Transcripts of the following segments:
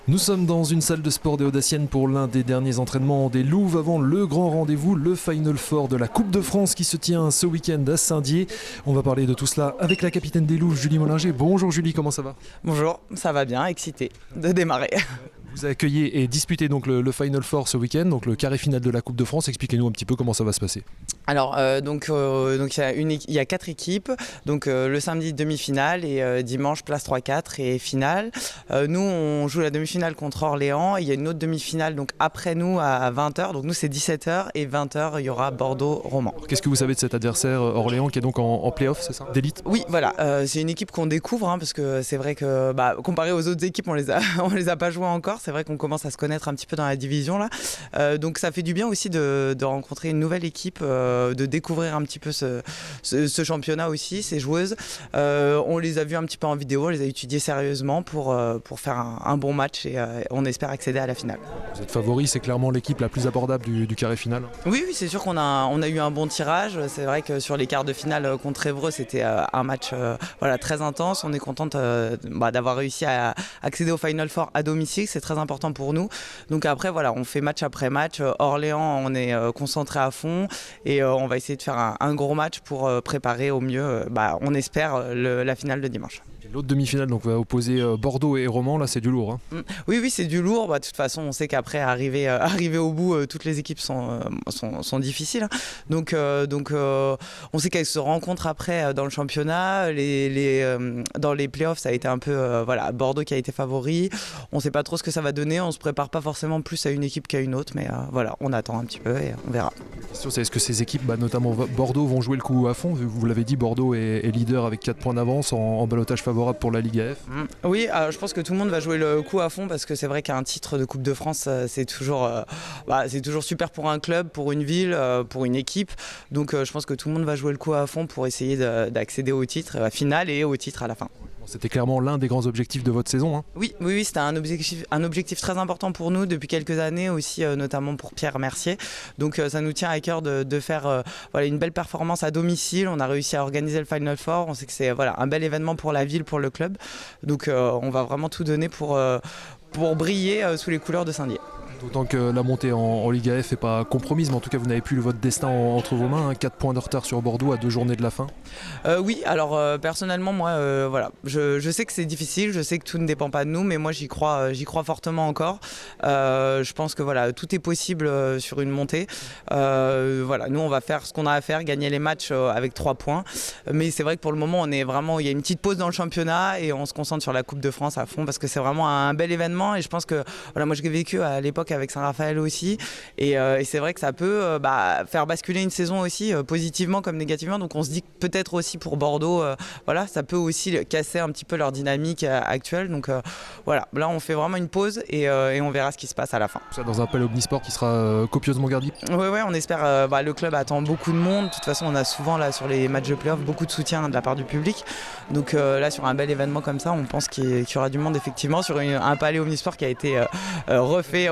Nous sommes dans une salle de sport des Audaciennes pour l'un des derniers entraînements des Louves avant le grand rendez-vous, le Final Four de la Coupe de France qui se tient ce week-end à Saint-Dié. On va parler de tout cela avec la capitaine des Louves, Julie Mollinger. Bonjour Julie, comment ça va ? Bonjour, ça va bien, excité de démarrer. Vous accueillez et disputez donc le Final Four ce week-end, donc le carré final de la Coupe de France. Expliquez-nous un petit peu comment ça va se passer. Alors, il y a 4 équipes, donc le samedi demi-finale et dimanche place 3-4 et finale. Nous, on joue la demi-finale contre Orléans. Il y a une autre demi-finale donc après nous à 20h. Donc nous, c'est 17h et 20h, il y aura Bordeaux-Roman. Qu'est-ce que vous savez de cet adversaire Orléans qui est donc en play-off, c'est ça, d'élite ? Oui, voilà, c'est une équipe qu'on découvre parce que c'est vrai que comparé aux autres équipes, on les a pas jouées encore. C'est vrai qu'on commence à se connaître un petit peu dans la division là. Donc ça fait du bien aussi de rencontrer une nouvelle équipe, de découvrir un petit peu ce championnat aussi, ces joueuses. On les a vues un petit peu en vidéo, on les a étudiées sérieusement pour faire un bon match et on espère accéder à la finale. Vous êtes favori, c'est clairement l'équipe la plus abordable du carré final. Oui, c'est sûr qu'on a eu un bon tirage. C'est vrai que sur les quarts de finale contre Évreux, c'était un match très intense. On est contente d'avoir réussi à accéder au Final Four à domicile, c'est très important pour nous. Donc après, on fait match après match. Orléans, on est concentré à fond et on va essayer de faire un gros match pour préparer au mieux, on espère, la finale de dimanche. L'autre demi-finale donc, va opposer Bordeaux et Romans, là c'est du lourd. Oui, c'est du lourd. De toute façon, on sait qu'après, arriver au bout, toutes les équipes sont difficiles. Donc, on sait qu'elles se rencontrent après dans le championnat. Dans les playoffs, ça a été un peu Bordeaux qui a été favori. On ne sait pas trop ce que ça va donner. On ne se prépare pas forcément plus à une équipe qu'à une autre. Mais on attend un petit peu et on verra. La question, c'est est-ce que ces équipes, notamment Bordeaux, vont jouer le coup à fond ? Vous l'avez dit, Bordeaux est leader avec 4 points d'avance en ballottage favorable pour la Ligue AF. Oui, je pense que tout le monde va jouer le coup à fond parce que c'est vrai qu'un titre de Coupe de France, c'est toujours super pour un club, pour une ville, pour une équipe. Donc je pense que tout le monde va jouer le coup à fond pour essayer d'accéder au titre à la finale et au titre à la fin. C'était clairement l'un des grands objectifs de votre saison. Oui, c'était un objectif très important pour nous depuis quelques années aussi, notamment pour Pierre Mercier. Donc ça nous tient à cœur de faire une belle performance à domicile. On a réussi à organiser le Final Four. On sait que c'est un bel événement pour la ville, pour le club. Donc on va vraiment tout donner pour briller sous les couleurs de Saint-Dié. D'autant que la montée en Ligue AF n'est pas compromise, mais en tout cas vous n'avez plus votre destin entre vos mains, 4 points de retard sur Bordeaux à 2 journées de la fin. Oui, alors personnellement moi je sais que c'est difficile, je sais que tout ne dépend pas de nous, mais moi j'y crois fortement encore. Je pense que tout est possible sur une montée. Nous on va faire ce qu'on a à faire, gagner les matchs avec 3 points. Mais c'est vrai que pour le moment il y a une petite pause dans le championnat et on se concentre sur la Coupe de France à fond parce que c'est vraiment un bel événement et je pense que moi j'ai vécu à l'époque avec Saint-Raphaël aussi et c'est vrai que ça peut faire basculer une saison aussi positivement comme négativement, donc on se dit que peut-être aussi pour Bordeaux ça peut aussi casser un petit peu leur dynamique actuelle, donc là on fait vraiment une pause et on verra ce qui se passe à la fin. Ça dans un palais Omnisport qui sera copieusement garni. Oui, on espère, le club attend beaucoup de monde, de toute façon on a souvent là sur les matchs de play-off beaucoup de soutien de la part du public, donc là sur un bel événement comme ça on pense qu'il y aura du monde effectivement sur un palais Omnisport qui a été refait,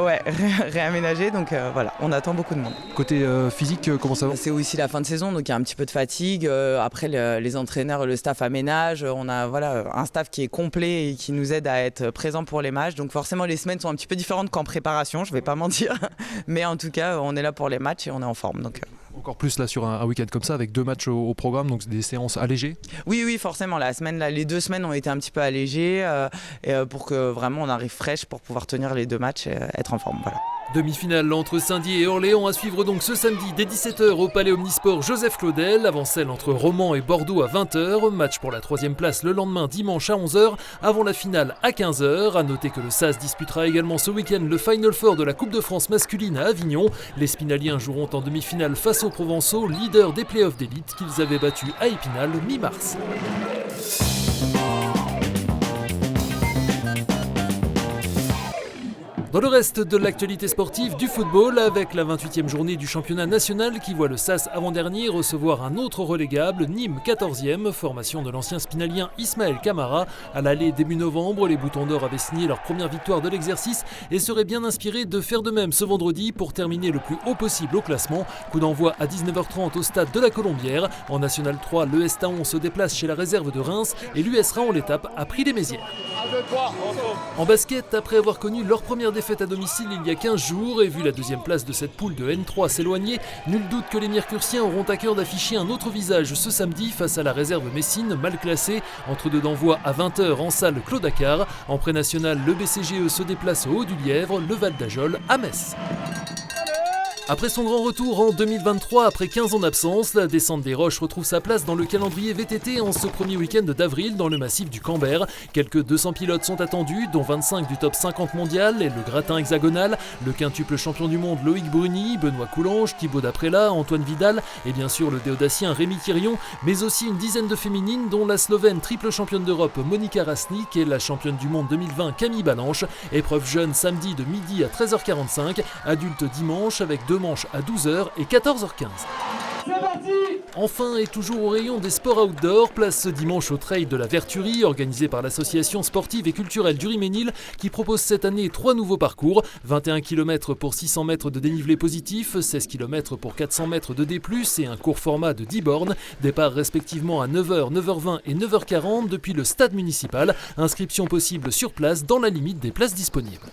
réaménagé, donc on attend beaucoup de monde. Côté physique, comment ça va ? C'est aussi la fin de saison, donc il y a un petit peu de fatigue. Après les entraîneurs, le staff aménage, on a un staff qui est complet et qui nous aide à être présent pour les matchs, donc forcément les semaines sont un petit peu différentes qu'en préparation, je vais pas mentir, mais en tout cas on est là pour les matchs et on est en forme. Donc encore plus là sur un week-end comme ça avec 2 matchs au programme, donc des séances allégées. Oui, forcément. Les 2 semaines ont été un petit peu allégées pour que vraiment on arrive fraîche pour pouvoir tenir les 2 matchs et être en forme. Demi-finale entre Saint-Dié et Orléans à suivre donc ce samedi dès 17h au Palais Omnisport Joseph Claudel, avant celle entre Romans et Bordeaux à 20h, match pour la 3e place le lendemain dimanche à 11h, avant la finale à 15h. A noter que le SAS disputera également ce week-end le Final Four de la Coupe de France masculine à Avignon. Les Spinaliens joueront en demi-finale face aux Provençaux, leaders des playoffs d'élite qu'ils avaient battus à Épinal mi-mars. Dans Dans le reste de l'actualité sportive, du football avec la 28e journée du championnat national qui voit le SAS avant-dernier recevoir un autre relégable, Nîmes 14e, formation de l'ancien spinalien Ismaël Camara. À l'aller début novembre, les Boutons d'Or avaient signé leur première victoire de l'exercice et seraient bien inspirés de faire de même ce vendredi pour terminer le plus haut possible au classement. Coup d'envoi à 19h30 au stade de la Colombière. En National 3, l'ES Taon se déplace chez la réserve de Reims et l'US Raon l'étape a pris les Mézières. En basket, après avoir connu leur première défaite à domicile il y a 15 jours et vu la deuxième place de cette poule de N3 s'éloigner, nul doute que les Mercurciens auront à cœur d'afficher un autre visage ce samedi face à la réserve Messine, mal classée. Entre deux d'envoi à 20h en salle Claude Dakar. En pré-national, le BCGE se déplace au Haut-du-Lièvre, le Val d'Ajol à Metz. Après son grand retour en 2023, après 15 ans d'absence, la descente des Roches retrouve sa place dans le calendrier VTT en ce premier week-end d'avril dans le massif du Camber. Quelques 200 pilotes sont attendus, dont 25 du top 50 mondial et le gratin hexagonal, le quintuple champion du monde Loïc Bruni, Benoît Coulange, Thibaut Daprela, Antoine Vidal et bien sûr le déodacien Rémi Quirion, mais aussi une dizaine de féminines dont la Slovène triple championne d'Europe Monika Rasnik et la championne du monde 2020 Camille Balanche. Épreuve jeune samedi de midi à 13h45, adulte dimanche avec deux manches à 12h et 14h15. Enfin et toujours au rayon des sports outdoor, place ce dimanche au trail de la Verturie organisé par l'association sportive et culturelle du Riménil qui propose cette année 3 nouveaux parcours, 21 km pour 600 mètres de dénivelé positif, 16 km pour 400 mètres de D+, et un court format de 10 bornes, départ respectivement à 9h, 9h20 et 9h40 depuis le stade municipal, inscription possible sur place dans la limite des places disponibles.